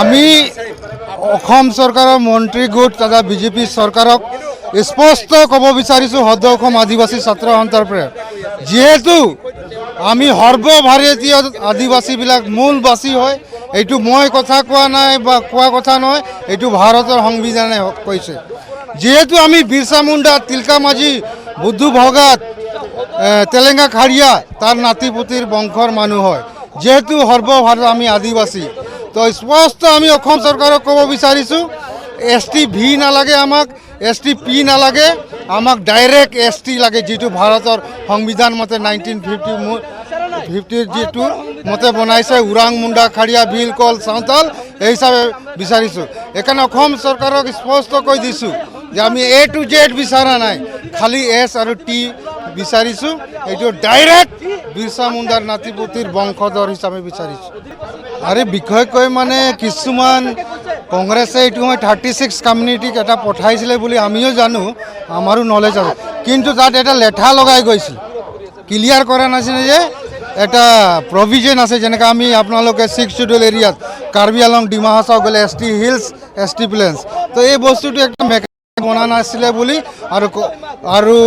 আমি অসম চৰকাৰৰ মন্ত্ৰী গোট তথা বিজেপি চৰকাৰক স্পষ্ট ক'ব বিচাৰিছোঁ সদ্য অসম আদিবাসী ছাত্ৰ সন্থাৰ পৰা, যিহেতু আমি সৰ্বভাৰতীয় আদিবাসীবিলাক মূলবাসী হয়। এইটো মই কথা কোৱা নাই বা কোৱা কথা নহয়, এইটো ভাৰতৰ সংবিধানে কৈছে। যেহেতু আমি বিৰছা মুণ্ডা, তিলকা মাঝি, বুদ্ধু ভগত, তেলেঙ্গা খাৰিয়া তাৰ নাতি পুতিৰ বংশৰ মানুহ হয়। যেহেতু সৰ্বভাৰত আমি আদিবাসী, তো স্পষ্ট আমি অসম চৰকাৰক ক'ব বিচাৰিছোঁ, ST ভি নালাগে, আমাক ST পি নালাগে, আমাক ডাইৰেক্ট ST লাগে, যিটো ভাৰতৰ সংবিধান মতে 1950 যিটো মতে বনাইছে, ওৰাং, মুণ্ডা, খাৰিয়া, ভিল, কল, চাওতাল, এই হিচাপে বিচাৰিছোঁ। এইকাৰণে অসম চৰকাৰক স্পষ্ট কৈ দিছোঁ যে আমি A to Z বিচৰা নাই, খালি S আৰু T বিচাৰিছোঁ। এইটো ডাইৰেক্ট বিৰছা মুণ্ডাৰ নাতি পুতিৰ বংশধৰ হিচাপে বিচাৰিছোঁ। আৰু বিশেষকৈ মানে কিছুমান কংগ্ৰেছে এইটো সময় 36 কমিউনিটিক এটা পঠাইছিলে বুলি আমিও জানো, আমাৰো নলেজ আছে, কিন্তু তাত এটা লেঠা লগাই গৈছিল, ক্লিয়াৰ কৰা নাছিলে যে এটা প্ৰভিজন আছে, যেনেকৈ আমি আপোনালোকে 6 শিডিউল এৰিয়াত কাৰ্বি আলং, ডিমা হাছাও গ'লে ST হিলছ, ST প্লেন্স, তো এই বস্তুটো একটা মেকানিজম বনা নাছিলে বুলি, আৰু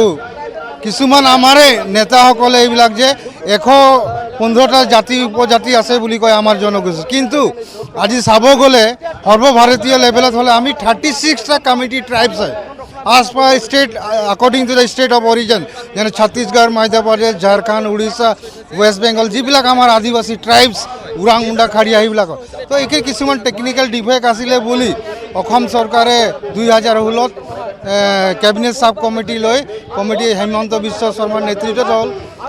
কিছুমান আমাৰে নেতাসকলে এইবিলাক যে 115টা জাতি উপজাতি আছে বুলি কয় আমাৰ জনগোষ্ঠী, কিন্তু আজি চাব গ'লে সৰ্বভাৰতীয় লেভেলত হ'লে আমি 36টা কমিটি ট্ৰাইবছ হয় as per state, according to the state of origin, যেনে ছত্তিশগড়, মধ্যপ্ৰদেশ, ঝাৰখণ্ড, উৰিষ্যা, ৱেষ্ট বেংগল, যিবিলাক আমাৰ আদিবাসী ট্ৰাইবছ, ওৰাং, মুণ্ডা, খাৰিয়া, সেইবিলাকৰ। তো এই কিছুমান টেকনিকেল ডিফেক্ট আছিলে বুলি অসম চৰকাৰে 2016ত কেবিনেট সাব কমিটি লৈ কমিটি হেমন্ত বিশ্ব শৰ্মাৰ নেতৃত্বত হ'ল।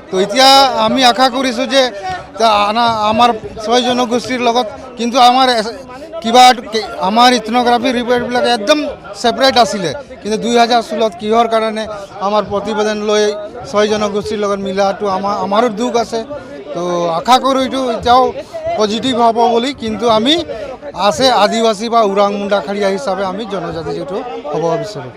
তো এতিয়া আমি আশা কৰিছোঁ যে আমাৰ 6 জনগোষ্ঠীৰ লগত, কিন্তু আমাৰ কিবা আমাৰ ইথনোগ্ৰাফি ৰিপৰ্টবিলাক একদম ছেপাৰেট আছিলে, কিন্তু 2016ত কিহৰ কাৰণে আমাৰ প্ৰতিবেদন লৈ 6 জনগোষ্ঠীৰ লগত মিলাটো আমাৰো দুখ আছে। তো আশা কৰোঁ এইটো এতিয়াও পজিটিভ হ'ব বুলি, কিন্তু আমি আছে আদিবাসী বা ওৰাং, মুণ্ডা, খাৰিয়া হিচাপে আমি জনজাতি যিটো হ'ব বিচাৰোঁ।